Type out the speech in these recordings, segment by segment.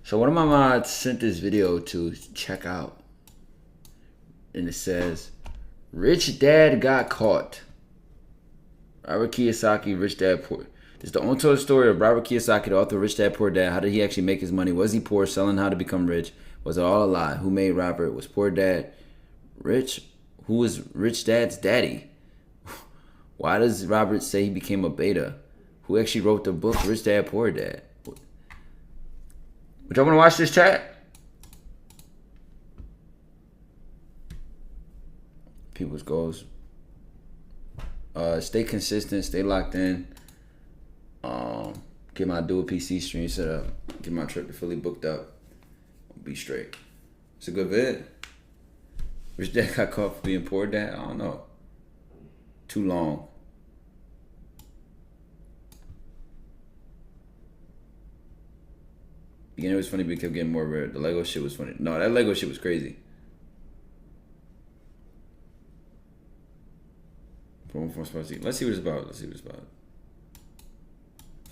So one of my mods sent this video to check out. And it says, Rich Dad got caught. Robert Kiyosaki, Rich Dad Poor. This is the untold story of Robert Kiyosaki, the author of Rich Dad Poor Dad. How did he actually make his money? Was he poor, selling how to become rich? Was it all a lie? Who made Robert? Was Poor Dad rich? Who was Rich Dad's daddy? Why does Robert say he became a beta? Who actually wrote the book Rich Dad Poor Dad? Would y'all want to watch this, chat? People's goals. Stay consistent, stay locked in. Get my dual PC stream set up. Get my trip to Philly booked up. Be straight. It's a good vid. Rich Dad got caught for being Poor Dad? I don't know. Too long. Beginning was funny, but it kept getting more rare. The Lego shit was funny. No, that Lego shit was crazy. Let's see what it's about. If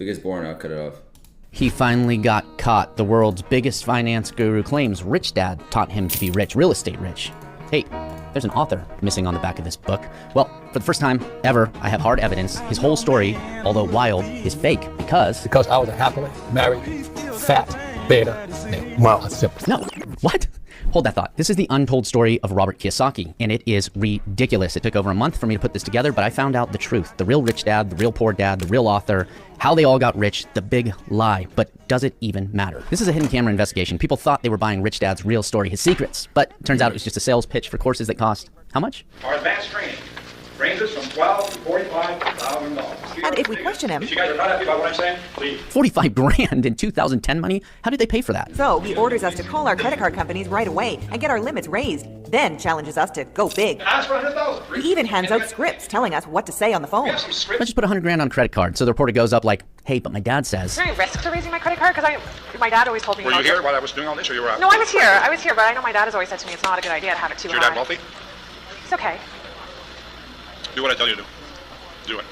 it gets boring, I'll cut it off. He finally got caught. The world's biggest finance guru claims Rich Dad taught him to be rich, real estate rich. Hey, there's an author missing on the back of this book. Well, for the first time ever, I have hard evidence. His whole story, although wild, is fake because I was a happily married, fat, beta male. Wow, that's simple. No, what? Hold that thought. This is the untold story of Robert Kiyosaki, and it is ridiculous. It took over a month for me to put this together, but I found out the truth. The real rich dad, the real poor dad, the real author, how they all got rich, the big lie. But does it even matter? This is a hidden camera investigation. People thought they were buying Rich Dad's real story, his secrets, but it turns out it was just a sales pitch for courses that cost how much? Our advanced training ranges from $12,000 to $45,000. And if we question him... If you guys are not happy about what I'm saying, please. 45 grand in 2010 money? How did they pay for that? So he orders us to call our credit card companies right away and get our limits raised, then challenges us to go big. Ask for $100,000. He even hands out scripts telling us what to say on the phone. Some scripts. Let's just put 100 grand on a credit card. So the reporter goes up like, hey, but my dad says... Is there any risk to raising my credit card? Because my dad always told me... Were you here while I was doing all this, or you were out? No, I was here, but I know my dad has always said to me it's not a good idea to have it too Is high. your dad wealthy? He's okay. Do what I tell you to do. Do it.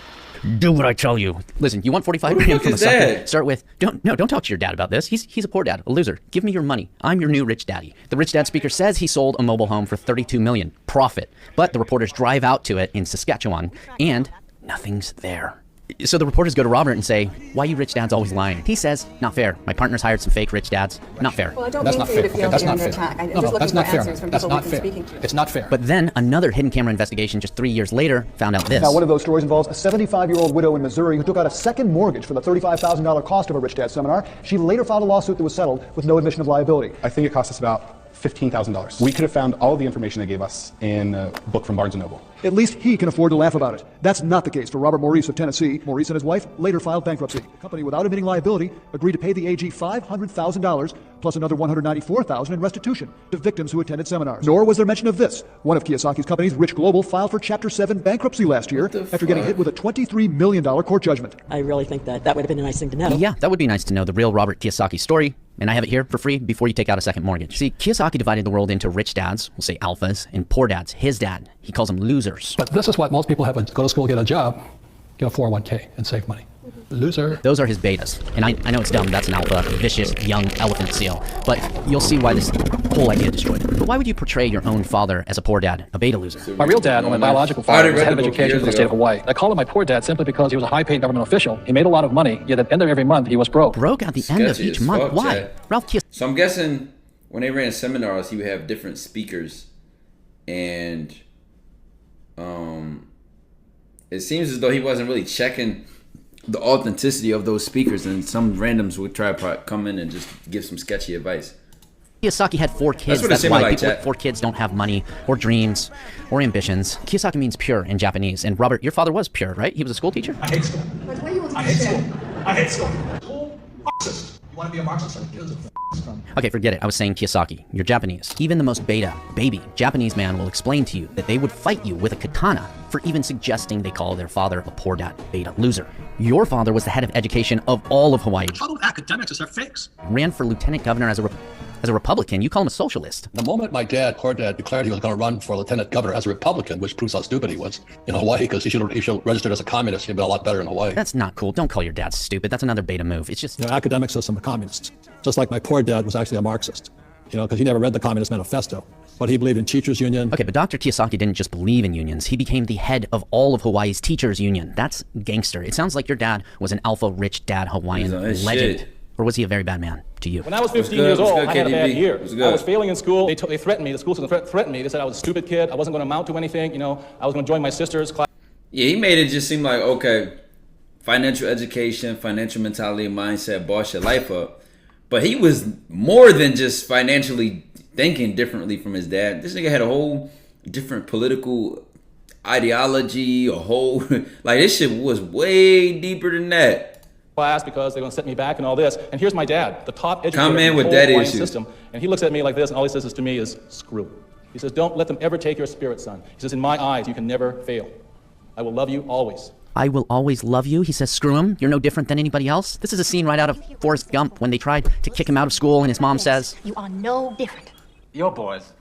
Do what I tell you. Listen, you want 45 grand from a sucker? that? Start with, don't talk to your dad about this. He's a poor dad, a loser. Give me your money. I'm your new rich daddy. The rich dad speaker says he sold a mobile home for $32 million. Profit. But the reporters drive out to it in Saskatchewan, and nothing's there. So the reporters go to Robert and say, why you rich dads always lying? He says, not fair. My partner's hired some fake rich dads. Not fair. Well, I don't That's mean not for you fair. to feel That's that you're not under fair. attack. I'm No, just that's looking not for fair. answers from That's people not we've been fair. speaking to. It's not fair. But then another hidden camera investigation just 3 years later found out this. Now, one of those stories involves a 75-year-old widow in Missouri who took out a second mortgage for the $35,000 cost of a Rich Dad seminar. She later filed a lawsuit that was settled with no admission of liability. I think it cost us about $15,000. We could have found all the information they gave us in a book from Barnes & Noble. At least he can afford to laugh about it. That's not the case for Robert Maurice of Tennessee. Maurice and his wife later filed bankruptcy. The company, without admitting liability, agreed to pay the AG $500,000 plus another $194,000 in restitution to victims who attended seminars. Nor was there mention of this. One of Kiyosaki's companies, Rich Global, filed for Chapter 7 bankruptcy last year after getting hit with a $23 million court judgment. I really think that would have been a nice thing to know. Yeah, that would be nice to know the real Robert Kiyosaki story. And I have it here for free before you take out a second mortgage. See, Kiyosaki divided the world into rich dads, we'll say alphas, and poor dads, his dad. He calls them losers. But this is what most people have: go to school, get a job, get a 401k, and save money. Loser. Those are his betas. And I know it's dumb, that's an alpha, vicious, young elephant seal. But you'll see why this whole idea destroyed it. But why would you portray your own father as a poor dad, a beta loser? My real dad, or my biological father, was head of education for the state of Hawaii. I called him my poor dad simply because he was a high-paid government official. He made a lot of money, yet at the end of every month, he was broke. Broke at the end of each month? Why? Ralph Kiyosaki. So I'm guessing when they ran seminars, he would have different speakers, and it seems as though he wasn't really checking the authenticity of those speakers, and some randoms would try to come in and just give some sketchy advice. Kiyosaki had 4 kids. That's why people with 4 kids don't have money or dreams or ambitions. Kiyosaki means pure in Japanese. And Robert, your father was pure, right? He was a school teacher? I hate school. I hate school. I hate school. School, Marxist. You want to be a Marxist? Okay, forget it. I was saying Kiyosaki. You're Japanese. Even the most beta, baby, Japanese man will explain to you that they would fight you with a katana for even suggesting they call their father a poor dad, beta loser. Your father was the head of education of all of Hawaii. Trouble with academics is they're fakes. Ran for lieutenant governor as a As a Republican, you call him a socialist. The moment my dad, poor dad, declared he was going to run for lieutenant governor as a Republican, which proves how stupid he was in Hawaii, because he should have registered as a communist. He'd been a lot better in Hawaii. That's not cool. Don't call your dad stupid. That's another beta move. It's just... The academic system of communists. Just like my poor dad was actually a Marxist, because he never read the Communist Manifesto. But he believed in teachers' union. Okay, but Dr. Kiyosaki didn't just believe in unions. He became the head of all of Hawaii's teachers' union. That's gangster. It sounds like your dad was an alpha rich dad Hawaiian legend. Shit. Or was he a very bad man to you? When I was 15 years old, I had a bad year. I was failing in school. They threatened me. The school system threatened me. They said I was a stupid kid. I wasn't going to amount to anything. I was going to join my sister's class. Yeah, he made it just seem like, okay, financial education, financial mentality, mindset, boss your life up. But he was more than just financially thinking differently from his dad. This nigga had a whole different political ideology, like this shit was way deeper than that. Class because they're going to set me back and all this. And here's my dad, the top educator Come in in with the that whole Hawaiian issue. system. And he looks at me like this, and all he says to me is, screw. He says, don't let them ever take your spirit, son. He says, in my eyes, you can never fail. I will love you always. I will always love you. He says, screw him. You're no different than anybody else. This is a scene right out of Forrest Gump when they tried to kick him out of school and his mom says, you are no different. Your boy's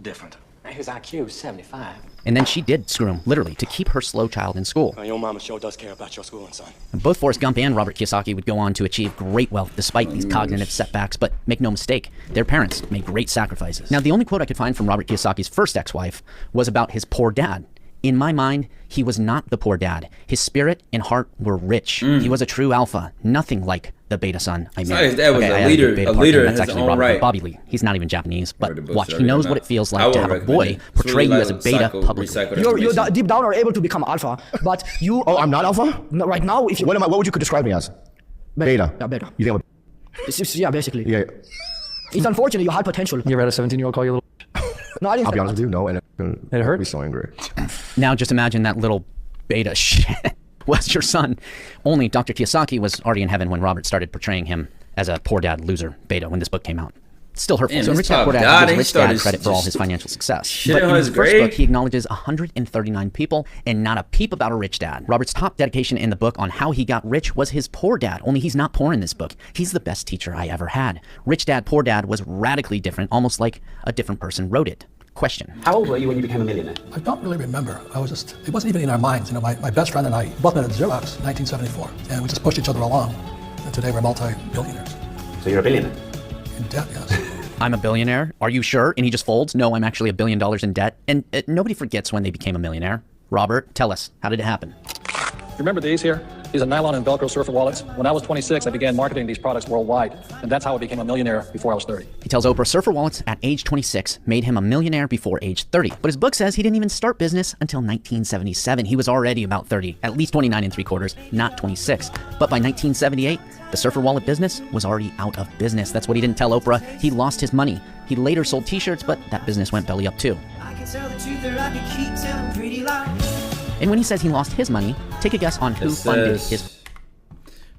different. His IQ is 75. and then she did screw him, literally, to keep her slow child in school. Your mama sure does care about your schooling, son. And both Forrest Gump and Robert Kiyosaki would go on to achieve great wealth despite these cognitive setbacks, but make no mistake, their parents made great sacrifices. Now, the only quote I could find from Robert Kiyosaki's first ex-wife was about his poor dad. In my mind, he was not the poor dad. His spirit and heart were rich. He was a true alpha, nothing like the beta son I met. His dad was a leader in That's his actually own Robert right. Bobby Lee. He's not even Japanese, but watch, he knows what it feels like to have a boy portray you as a beta publicly. You deep down are able to become alpha, but you... Oh, I'm not alpha? No, right now, if you... What would you could describe me as? Beta. Yeah, beta. You think Yeah, basically. Yeah. It's unfortunate, you had potential. You ever had a 17-year-old call you a little... No, I didn't I'll be honest with you, no, and it hurt? I'd be so angry. Now just imagine that little beta shit was your son. Only Dr. Kiyosaki was already in heaven when Robert started portraying him as a poor dad loser beta when this book came out. Still hurtful. Man, so Rich Dad Poor Dad gives Rich Dad credit for all his financial success. But in his first book, he acknowledges 139 people and not a peep about a rich dad. Robert's top dedication in the book on how he got rich was his poor dad, only he's not poor in this book. He's the best teacher I ever had. Rich Dad Poor Dad was radically different, almost like a different person wrote it. Question. How old were you when you became a millionaire? I don't really remember. It wasn't even in our minds. My best friend and I both met at Xerox in 1974, and we just pushed each other along. And today we're multi-billionaires. So you're a billionaire? In debt, yes. I'm a billionaire. Are you sure? And he just folds. No, I'm actually $1 billion in debt. And nobody forgets when they became a millionaire. Robert, tell us, how did it happen? You remember these here? These are nylon and Velcro surfer wallets. When I was 26, I began marketing these products worldwide, and that's how I became a millionaire before I was 30. He tells Oprah surfer wallets at age 26 made him a millionaire before age 30. But his book says he didn't even start business until 1977. He was already about 30, at least 29 3/4, not 26. But by 1978, the surfer wallet business was already out of business. That's what he didn't tell Oprah. He lost his money. He later sold t-shirts, but that business went belly up too. I can tell the truth or I can keep telling pretty lies. And when he says he lost his money, take a guess on who funded his...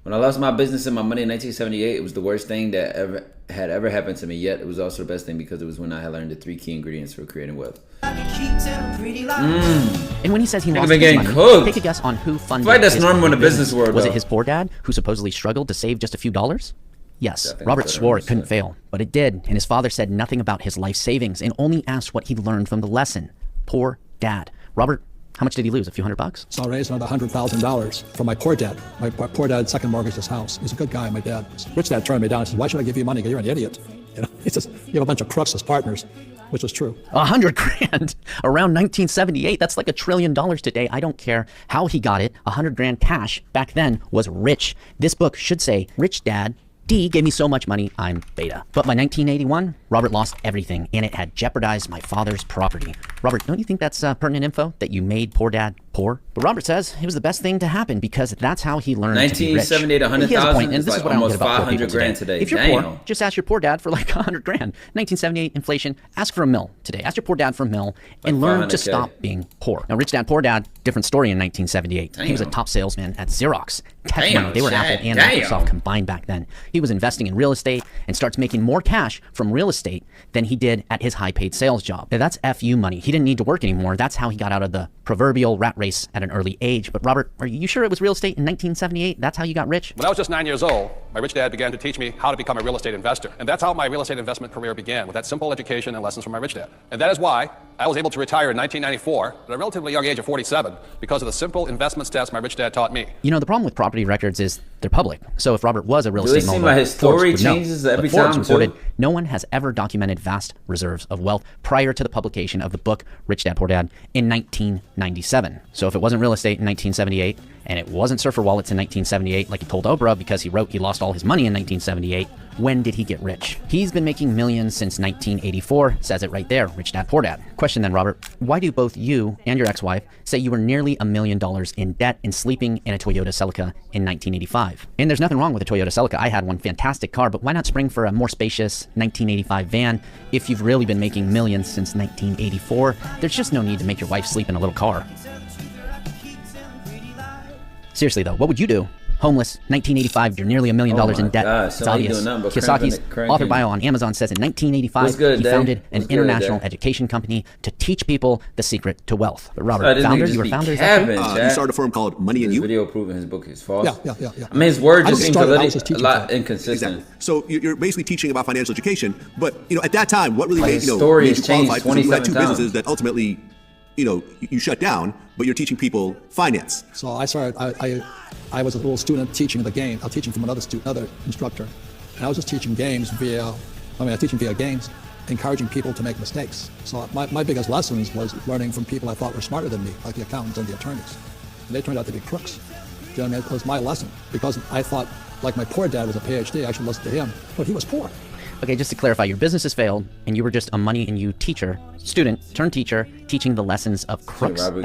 When I lost my business and my money in 1978, it was the worst thing that ever happened to me. Yet it was also the best thing because it was when I had learned the 3 key ingredients for creating wealth. I can keep telling pretty lies. And when he says he lost been his getting money, cooked. take a guess on who funded I feel like that's his normal in the business. business world, Was it though. his poor dad, who supposedly struggled to save just a few dollars? Yes, Definitely Robert better swore it than couldn't that. fail, but it did, and his father said nothing about his life savings and only asked what he learned from the lesson. Poor dad. Robert, how much did he lose? A few $100? So I raised another $100,000 from my poor dad. My poor dad second mortgaged his house. He's a good guy, my dad. Rich dad turned me down. He said, "Why should I give you money? You're an idiot." He says, "You have a bunch of crooks as partners," which was true. $100 grand around 1978. That's like $1 trillion today. I don't care how he got it. 100 grand cash back then was rich. This book should say, Rich Dad D gave me so much money, I'm beta. But by 1981, Robert lost everything, and it had jeopardized my father's property. Robert, don't you think that's pertinent info, that you made poor dad poor? But Robert says it was the best thing to happen because that's how he learned to be rich. 1978, 100,000 He has a point, and is this is like what I don't get almost about poor 500 people grand today. today. If you're Damn. poor, just ask your poor dad for like 100 grand. 1978 inflation, ask for $1 million today. Ask your poor dad for $1 million and learn to 500K. stop being poor. Now, Rich Dad Poor Dad, different story in 1978. He was a Damn. top salesman at Xerox. Tech Damn, money. They were Chad. Apple and Damn. Microsoft combined back then. He was investing in real estate and starts making more cash from real estate than he did at his high-paid sales job. Now, that's FU money. He didn't need to work anymore. That's how he got out of the proverbial rat race at an early age. But Robert, are you sure it was real estate in 1978? That's how you got rich? When I was just 9 years old, my rich dad began to teach me how to become a real estate investor. And that's how my real estate investment career began, with that simple education and lessons from my rich dad. And that is why I was able to retire in 1994 at a relatively young age of 47 because of the simple investment steps my rich dad taught me. You know, the problem with property records is they're public. So if Robert was a real estate mogul, seem like his story Forbes would know. changes every But Forbes time, reported too. no one has ever documented vast reserves of wealth prior to the publication of the book Rich Dad Poor Dad in 1997. So if it wasn't real estate in 1978 and it wasn't surfer wallets in 1978 like he told Oprah because he wrote he lost all his money in 1978, when did he get rich? He's been making millions since 1984, says it right there, Rich Dad Poor Dad. Question then, Robert, why do both you and your ex-wife say you were nearly $1 million in debt and sleeping in a Toyota Celica in 1985? And there's nothing wrong with a Toyota Celica. I had one, fantastic car, but why not spring for a more spacious 1985 van if you've really been making millions since 1984? There's just no need to make your wife sleep in a little car. Seriously though, what would you do? Homeless, 1985, you're nearly $1 million in debt. gosh, It's so how you obvious. doing nothing but Kiyosaki's cranking- author bio on Amazon says in 1985, What's good, he Dave? founded an What's good, international Dave? education company to teach people the secret to wealth. But Robert, Sorry, this founder, nigga you were just founder, be is that true? capping, You Jack. started a firm called Money and This You. video proving his book is false. Yeah. I mean, his word I just didn't seems start- I a was just teaching lot for it. inconsistent. Exactly. So you're basically teaching about financial education, but at that time, what really Like, made his story made has you qualified? changed Because you had 27 two times. businesses that ultimately, you shut down, but you're teaching people finance. So I started. I was a little student teaching the game. I was teaching from another instructor, and I was just teaching games I was teaching via games, encouraging people to make mistakes. So my biggest lessons was learning from people I thought were smarter than me, like the accountants and the attorneys, and they turned out to be crooks. You know what I mean? It was my lesson because I thought, like my poor dad was a PhD, I should listen to him, but he was poor. Okay, just to clarify, your business has failed, and you were just a money and you student turned teacher, teaching the lessons of crooks. Robert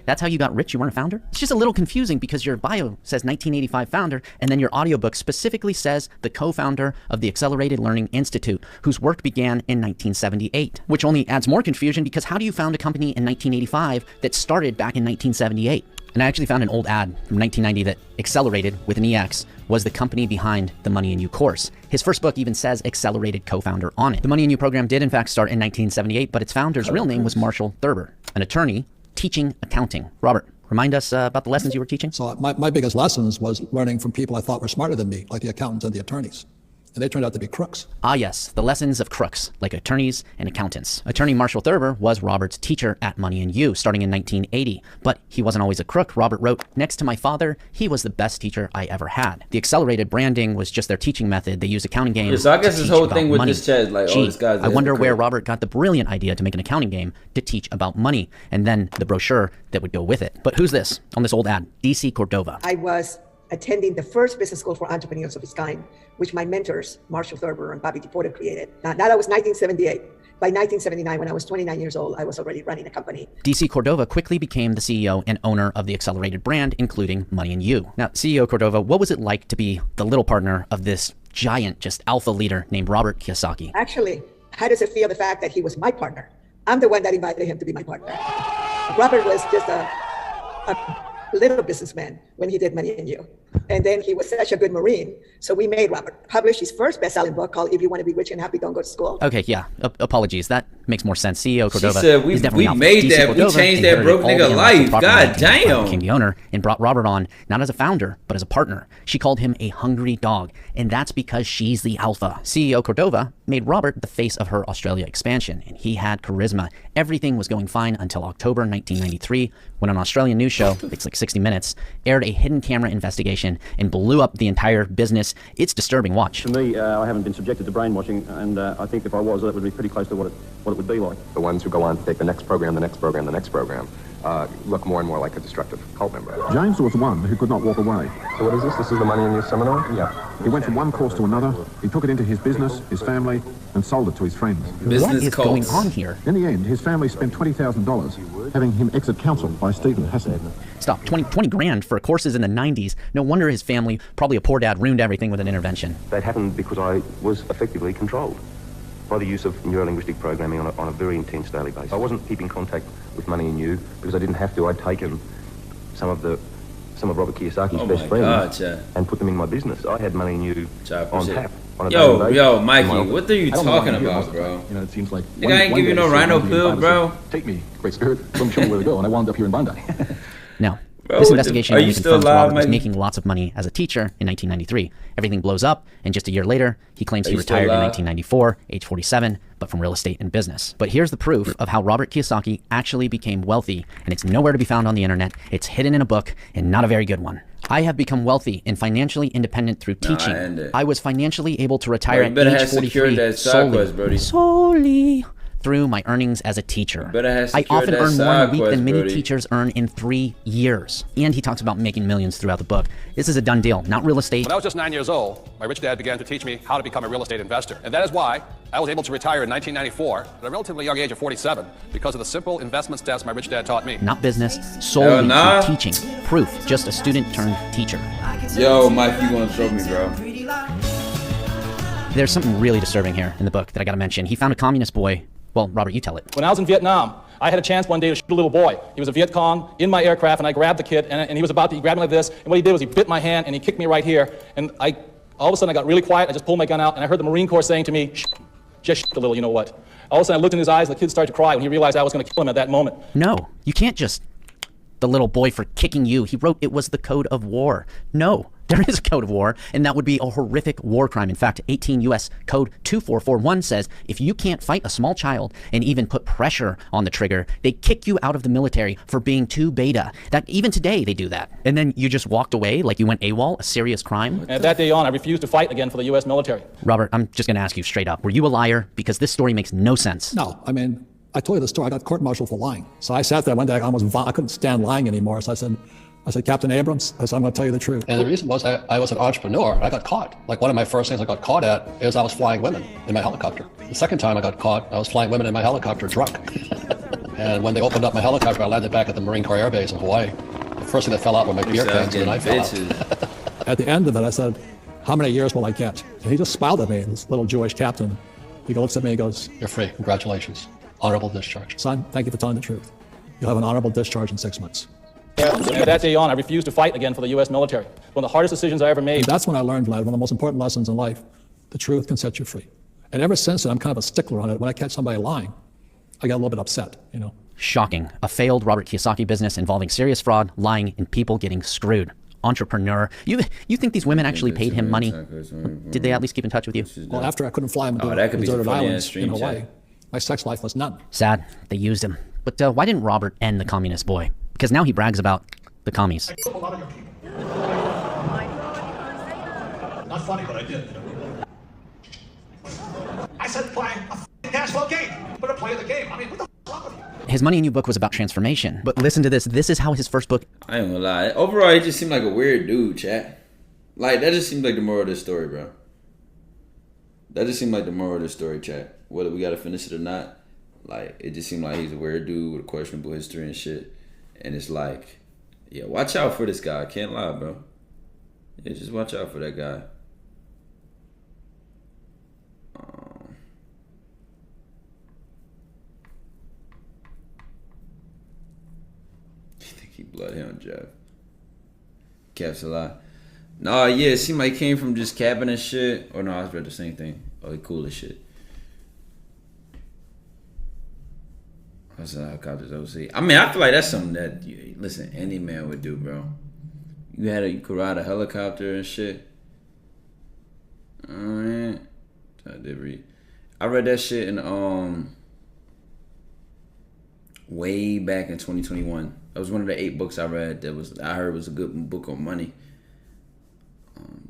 That's how you got rich. You weren't a founder. It's just a little confusing because your bio says 1985 founder, and then your audiobook specifically says the co-founder of the Accelerated Learning Institute, whose work began in 1978, which only adds more confusion because how do you found a company in 1985 that started back in 1978? And I actually found an old ad from 1990 that Accelerated, with an EX, was the company behind the Money and You course. His first book even says Accelerated co-founder on it. The Money and You program did in fact start in 1978, but its founder's real name was Marshall Thurber, an attorney teaching accounting. Robert, remind us about the lessons you were teaching. So my biggest lessons was learning from people I thought were smarter than me, like the accountants and the attorneys. And they turned out to be crooks. Ah yes, the lessons of crooks, like attorneys and accountants. Attorney Marshall Thurber was Robert's teacher at Money and You, starting in 1980. But he wasn't always a crook. Robert wrote, next to my father, he was the best teacher I ever had. The Accelerated branding was just their teaching method. They used accounting games. Yeah, so I guess to this teach whole about thing with money. this chat is like, Gee, this guy's a I wonder where hypocrite. Robert got the brilliant idea to make an accounting game to teach about money, and then the brochure that would go with it. But who's this on this old ad? DC Cordova. I was attending the first business school for entrepreneurs of its kind, which my mentors, Marshall Thurber and Bobby DePorter, created. Now, that was 1978. By 1979, when I was 29 years old, I was already running a company. DC Cordova quickly became the CEO and owner of the Accelerated brand, including Money and You. Now, CEO Cordova, what was it like to be the little partner of this giant, just alpha leader named Robert Kiyosaki? Actually, how does it feel, the fact that he was my partner? I'm the one that invited him to be my partner. Robert was just a little businessman when he did Money and You. And then he was such a good Marine. So we made Robert publish his first best-selling book called If You Want to Be Rich and Happy, Don't Go to School. Okay, yeah. Apologies. That makes more sense. CEO Cordova. She said we is definitely alpha. made DC that. We Cordova changed that inherited broke all the nigga intellectual life. property God rights, damn. became the owner and brought Robert on, not as a founder, but as a partner. She called him a hungry dog, and that's because she's the alpha. CEO Cordova made Robert the face of her Australia expansion, and he had charisma. Everything was going fine until October 1993, when an Australian news show, it's like 60 Minutes, aired a hidden camera investigation and blew up the entire business. It's disturbing. Watch. For me, I haven't been subjected to brainwashing, and I think if I was, that would be pretty close to what it would be like. The ones who go on to take the next program, the next program, the next program, look more and more like a destructive cult member. James was one who could not walk away. So what is this? This is the Money and You seminar? Yeah. He went from one course to another. He took it into his business, his family, and sold it to his friends. What is going on here? In the end, his family spent $20,000 having him exit counsel by Stephen Hassan. Stop. 20 grand for courses in the 90s. No wonder his family, probably a poor dad, ruined everything with an intervention. That happened because I was effectively controlled by the use of neuro-linguistic programming on a very intense daily basis. I wasn't keeping contact with Money and You because I didn't have to. I'd taken some of Robert Kiyosaki's best friends and put them in my business. I had Money and You on tap. Yo, Mikey, what are you talking about, bro? It seems like I ain't give you no rhino pill, bro. Take me, Great Spirit. Don't show me where to go, and I wound up here in Bondi. Now, Bro, this what the- investigation are only you still confirms alive, Robert was Mike? making lots of money as a teacher in 1993. Everything blows up, and just a year later, he claims Are he you still retired in alive? 1994, age 47, but from real estate and business. But here's the proof of how Robert Kiyosaki actually became wealthy, and it's nowhere to be found on the internet. It's hidden in a book, and not a very good one. I have become wealthy and financially independent through teaching. end it. I was financially able to retire Bro, you at better age have secured 43 that side quest, Brody. solely through my earnings as a teacher. better have I secured often that earn more in a side week quest, than many Brody. teachers earn in 3 years. And he talks about making millions throughout the book. This is a done deal, not real estate. When I was just 9 years old, my rich dad began to teach me how to become a real estate investor. And that is why I was able to retire in 1994 at a relatively young age of 47 because of the simple investment steps my rich dad taught me. Not business, solely nah. through teaching. Proof, just a student turned teacher. Yo, Mike, you gonna throw me, bro? There's something really disturbing here in the book that I gotta mention. He found a communist boy. Well, Robert, you tell it. When I was in Vietnam, I had a chance one day to shoot a little boy. He was a Viet Cong in my aircraft, and I grabbed the kid, and he was about to, he grabbed me like this, and what he did was he bit my hand, and he kicked me right here, and all of a sudden I got really quiet, I just pulled my gun out, and I heard the Marine Corps saying to me, shh, just a little, you know what. All of a sudden I looked in his eyes, and the kid started to cry when he realized I was going to kill him at that moment. No, you can't just the little boy for kicking you. He wrote it was the code of war. No, there is a code of war, and that would be a horrific war crime. In fact, 18 U.S. Code 2441 says if you can't fight a small child and even put pressure on the trigger, they kick you out of the military for being too beta. That even today they do that. And then you just walked away like you went AWOL, a serious crime. And at that day on, I refused to fight again for the U.S. military. Robert, I'm just going to ask you straight up. Were you a liar? Because this story makes no sense. No, I mean, I told you the story. I got court-martialed for lying. So I sat there one day, I couldn't stand lying anymore. So I said, Captain Abrams, I said, I'm going to tell you the truth. And the reason was I was an entrepreneur. I got caught. Like one of my first things I got caught at is I was flying women in my helicopter. The second time I got caught, I was flying women in my helicopter drunk. And when they opened up my helicopter, I landed back at the Marine Corps Air Base in Hawaii. The first thing that fell out were my beer cans, and then I fell out. At the end of it, I said, how many years will I get? And he just smiled at me, this little Jewish captain. He looks at me and goes, You're free. Congratulations. Honorable discharge. Son, thank you for telling the truth. You'll have an honorable discharge in 6 months. And at that day on, I refused to fight again for the U.S. military. One of the hardest decisions I ever made. And that's when I learned, Vlad, one of the most important lessons in life. The truth can set you free. And ever since then, I'm kind of a stickler on it. When I catch somebody lying, I get a little bit upset, you know. Shocking. A failed Robert Kiyosaki business involving serious fraud, lying, and people getting screwed. Entrepreneur. You think these women actually paid him money? Did they at least keep in touch with you? Well, after I couldn't fly him to that could be deserted funny islands stream in Hawaii, chat. my sex life was none. Sad. They used him. But why didn't Robert end the communist boy? Because now he brags about the commies. I killed a lot of your people. Not funny, but I did. I said playing a f***ing cash flow game. But I'm playing the game. I mean, what the f*** is wrong with you? His Money and You book was about transformation. But listen to this. This is how his first book... I ain't gonna lie. Overall, he just seemed like a weird dude, chat. Like, that just seems like the moral of this story, bro. That just seemed like the moral of the story, chat. Whether we gotta finish it or not, like, it just seemed like he's a weird dude with a questionable history and shit. And it's like, yeah, watch out for this guy. I can't lie, bro. Yeah, just watch out for that guy. He bloodhound Jeff. Caps a lot. Nah, yeah, it seemed like he came from just cabin and shit. Or no, I was read the same thing. Oh, he cool as shit. I was helicopters OC. I mean, I feel like that's something that listen, any man would do, bro. You could ride a helicopter and shit. Alright. I did read. I read that shit in way back in 2021. That was one of the 8 books I read that I heard was a good book on money.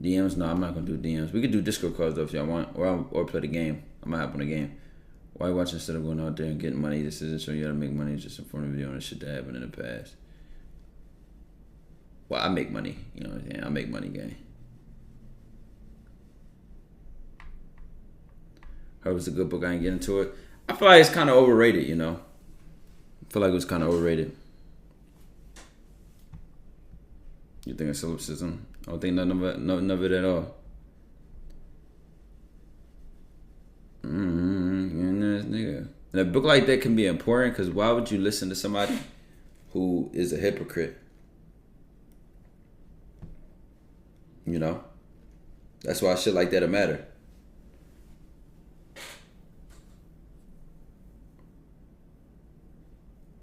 DMs, no, I'm not gonna do DMs. We could do Discord calls though if y'all want, or play the game. I might hop on the game. Why watch instead of going out there and getting money? This isn't showing you how to make money. It's just a form of video on the shit that happened in the past. Well, I make money. You know what I'm saying? I make money, gang. Heard it was a good book. I ain't get into it. I feel like it's kind of overrated, you know. I feel like it was kind of overrated. You think it's solipsism? I don't think nothing of it at all. Nigga. And a book like that can be important because why would you listen to somebody who is a hypocrite? You know? That's why shit like that'll matter.